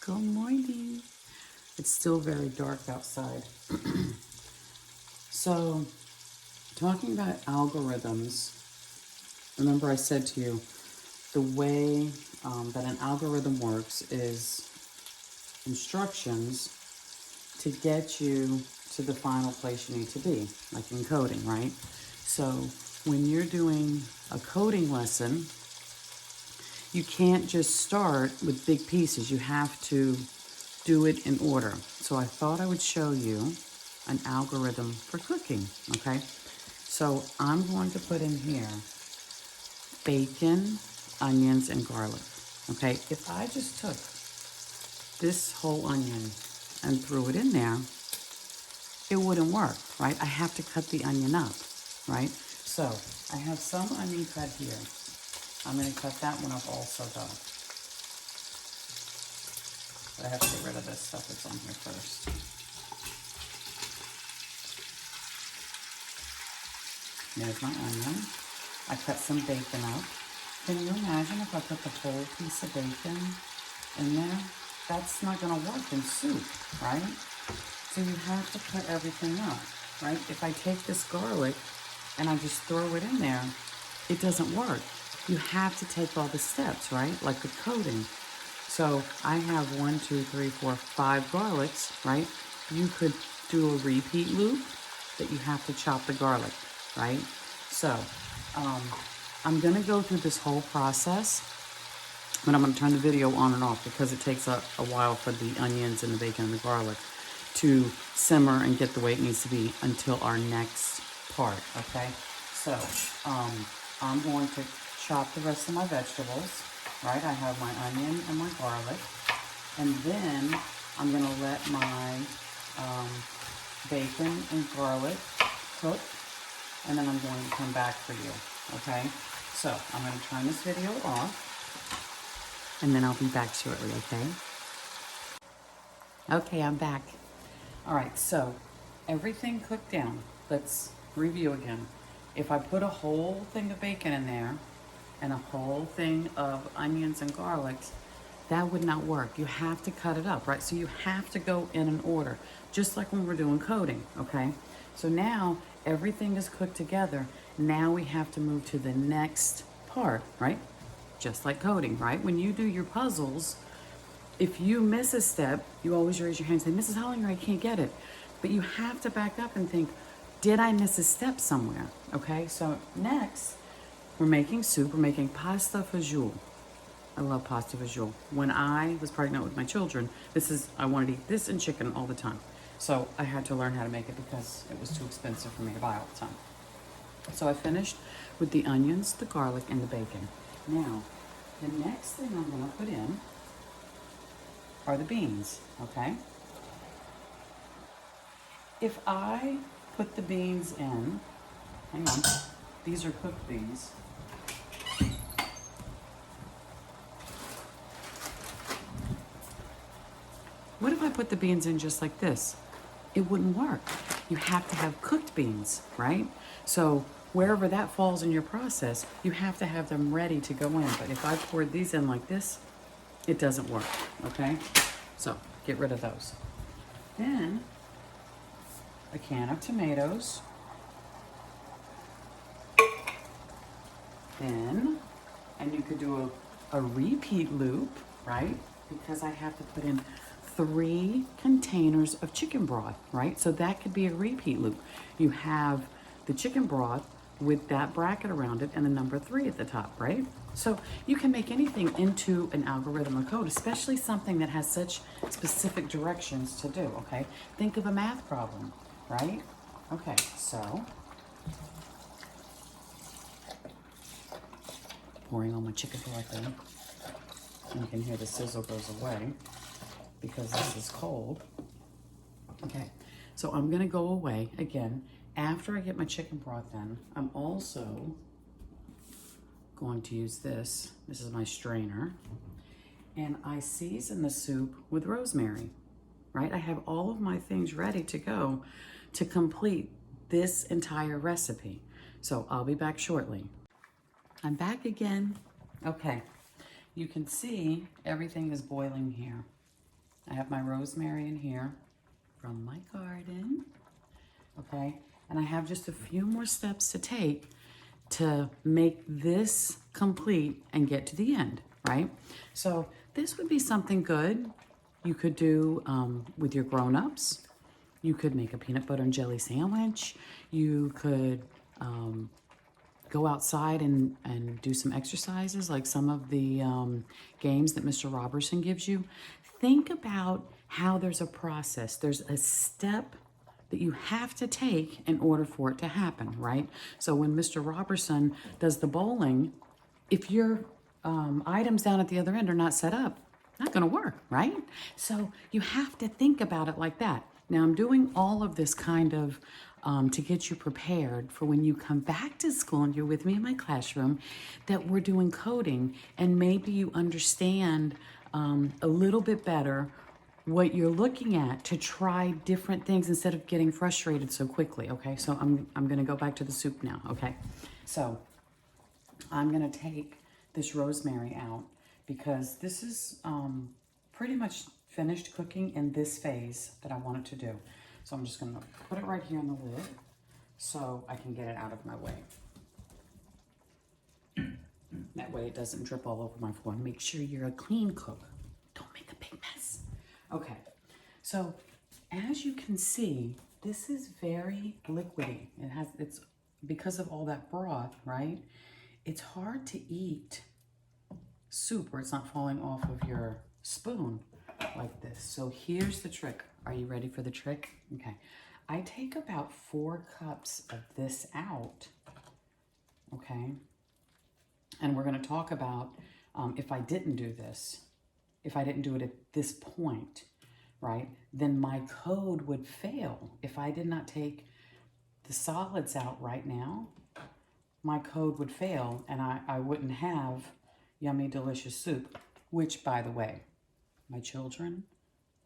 Good morning. It's still very dark outside. So, talking about algorithms, remember I said to you, the way that an algorithm works is instructions to get you to the final place you need to be, like in coding, right? So, when you're doing a coding lesson, you can't just start with big pieces. You have to do it in order. So I thought I would show you an algorithm for cooking, okay? So I'm going to put in here bacon, onions, and garlic, okay? If I just took this whole onion and threw it in there, it wouldn't work, right? I have to cut the onion up, right? So I have some onion cut here. I'm gonna cut that one up also though. But I have to get rid of this stuff that's on here first. There's my onion. I cut some bacon up. Can you imagine if I put the whole piece of bacon in there? That's not gonna work in soup, right? So you have to cut everything up, right? If I take this garlic and I just throw it in there, it doesn't work. You have to take all the steps, right? Like the coating. So I have 1, 2, 3, 4, 5 garlics, right? You could do a repeat loop that you have to chop the garlic, right? So I'm gonna go through this whole process, but I'm gonna turn the video on and off because it takes a while for the onions and the bacon and the garlic to simmer and get the way it needs to be until our next part, okay? So I'm going to chop the rest of my vegetables, right? I have my onion and my garlic, and then I'm gonna let my bacon and garlic cook, and then I'm going to come back for you, okay? So I'm gonna turn this video off, and then I'll be back shortly, okay? Okay, I'm back. All right, so everything cooked down. Let's review again. If I put a whole thing of bacon in there and a whole thing of onions and garlics, that would not work. You have to cut it up, right? So you have to go in an order, just like when we're doing coding, okay? So now everything is cooked together. Now we have to move to the next part, right? Just like coding, right? When you do your puzzles, if you miss a step, you always raise your hand and say, Mrs. Hollinger, I can't get it. But you have to back up and think, did I miss a step somewhere? Okay, so next, we're making soup. We're making pasta fajoule. I love pasta fajoule. When I was pregnant with my children, I wanted to eat this and chicken all the time. So I had to learn how to make it because it was too expensive for me to buy all the time. So I finished with the onions, the garlic, and the bacon. Now, the next thing I'm gonna put in are the beans, okay? If I put the beans in, hang on, these are cooked beans. What if I put the beans in just like this? It wouldn't work. You have to have cooked beans, right? So wherever that falls in your process, you have to have them ready to go in. But if I poured these in like this, it doesn't work, okay? So get rid of those. Then a can of tomatoes. Then, and you could do a repeat loop, right? Because I have to put in 3 containers of chicken broth, right? So that could be a repeat loop. You have the chicken broth with that bracket around it and the number 3 at the top, right? So you can make anything into an algorithm or code, especially something that has such specific directions to do, okay? Think of a math problem, right? Okay, so pouring all my chicken broth in. And you can hear the sizzle goes away because this is cold. Okay, so I'm gonna go away again. After I get my chicken broth in, I'm also going to use this. This is my strainer. And I season the soup with rosemary, right? I have all of my things ready to go to complete this entire recipe. So I'll be back shortly. I'm back again. Okay, you can see everything is boiling here. I have my rosemary in here from my garden, okay? And I have just a few more steps to take to make this complete and get to the end, right? So this would be something good you could do with your grown-ups. You could make a peanut butter and jelly sandwich. You could go outside and do some exercises like some of the games that Mr. Robertson gives you. Think about how there's a process. There's a step that you have to take in order for it to happen, right? So when Mr. Robertson does the bowling, if your items down at the other end are not set up, not gonna work, right? So you have to think about it like that. Now I'm doing all of this kind of to get you prepared for when you come back to school and you're with me in my classroom, that we're doing coding and maybe you understand a little bit better what you're looking at to try different things instead of getting frustrated so quickly, okay? So I'm gonna go back to the soup now, okay? So I'm gonna take this rosemary out because this is pretty much finished cooking in this phase that I want it to do. So I'm just gonna put it right here on the lid so I can get it out of my way. That way it doesn't drip all over my floor. Make sure you're a clean cook. Don't make a big mess. Okay, so as you can see, this is very liquidy. It's because of all that broth, right? It's hard to eat soup where it's not falling off of your spoon like this. So here's the trick. Are you ready for the trick? Okay. I take about 4 cups of this out, okay? And we're gonna talk about if I didn't do this, if I didn't do it at this point, right? Then my code would fail. If I did not take the solids out right now, my code would fail and I wouldn't have yummy, delicious soup, which, by the way, my children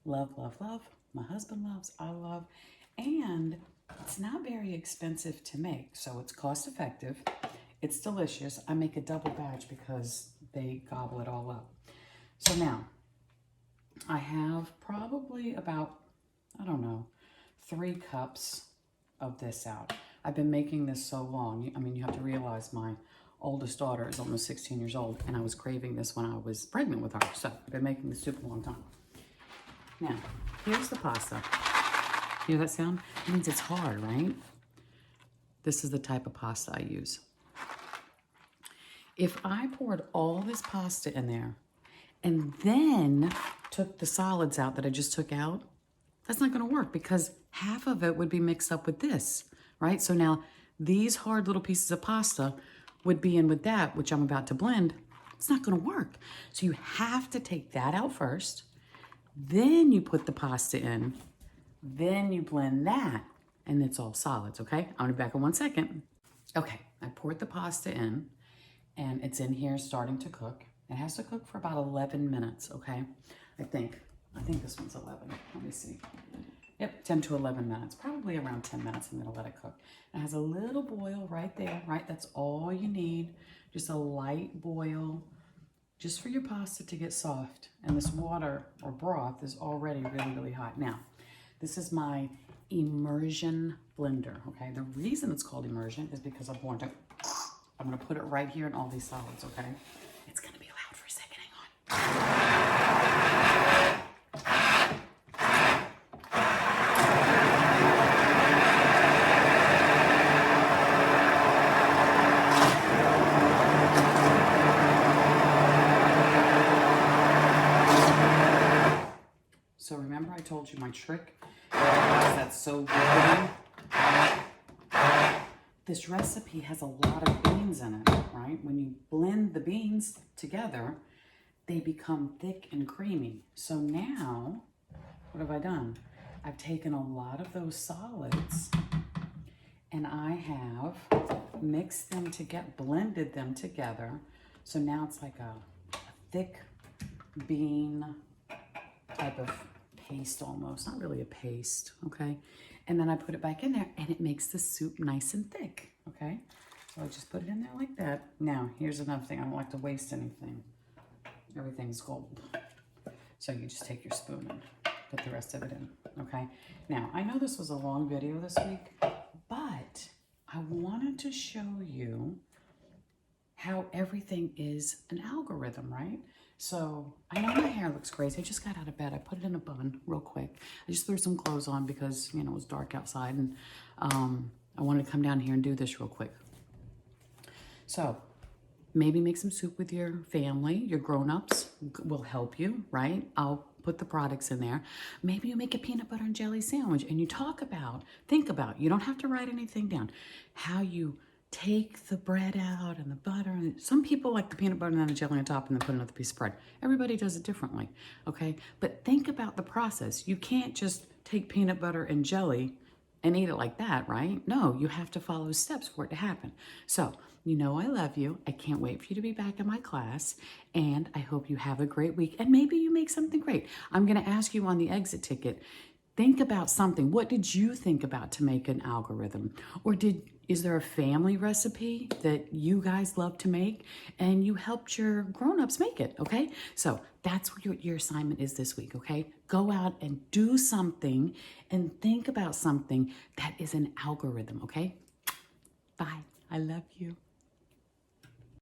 love, love, love. My husband loves, I love, and it's not very expensive to make, so it's cost effective. It's delicious. I make a double batch because they gobble it all up. So now, I have probably about, I don't know, 3 cups of this out. I've been making this so long. I mean, you have to realize my oldest daughter is almost 16 years old, and I was craving this when I was pregnant with her. So I've been making this soup a long time. Now, here's the pasta. Hear that sound? It means it's hard, right? This is the type of pasta I use. If I poured all this pasta in there and then took the solids out that I just took out, that's not gonna work because half of it would be mixed up with this, right? So now these hard little pieces of pasta would be in with that, which I'm about to blend. It's not gonna work. So you have to take that out first, then you put the pasta in, then you blend that, and it's all solids, okay? I'm gonna be back in 1 second. Okay, I poured the pasta in, and it's in here starting to cook. It has to cook for about 11 minutes, okay? I think this one's 11. Let me see. Yep, 10 to 11 minutes, probably around 10 minutes. I'm gonna let it cook. It has a little boil right there, right? That's all you need. Just a light boil, just for your pasta to get soft. And this water or broth is already really, really hot. Now, this is my immersion blender, okay? The reason it's called immersion is because I'm gonna put it right here in all these solids, okay? It's gonna be loud for a second, hang on. So remember I told you my trick? That's so good. This recipe has a lot of beans in it, right? When you blend the beans together, they become thick and creamy. So now, what have I done? I've taken a lot of those solids and I have mixed them to blended them together. So now it's like a thick bean type of paste almost, not really a paste, okay? And then I put it back in there and it makes the soup nice and thick, okay? So I just put it in there like that. Now, here's another thing. I don't like to waste anything. Everything's gold. So you just take your spoon and put the rest of it in, okay? Now, I know this was a long video this week, but I wanted to show you how everything is an algorithm, right? So I know my hair looks crazy. I just got out of bed. I put it in a bun real quick. I just threw some clothes on because, you know, it was dark outside, and I wanted to come down here and do this real quick. So maybe make some soup with your family. Your grown-ups will help you, right? I'll put the products in there. Maybe you make a peanut butter and jelly sandwich and you think about, you don't have to write anything down, how you take the bread out and the butter. Some people like the peanut butter and then the jelly on top and then put another piece of bread. Everybody does it differently, okay? But think about the process. You can't just take peanut butter and jelly and eat it like that, right? No, you have to follow steps for it to happen. So, you know I love you. I can't wait for you to be back in my class, and I hope you have a great week, and maybe you make something great. I'm going to ask you on the exit ticket, think about something. What did you think about to make an algorithm? Or is there a family recipe that you guys love to make and you helped your grown-ups make it, okay? So that's what your assignment is this week, okay? Go out and do something and think about something that is an algorithm, okay? Bye. I love you.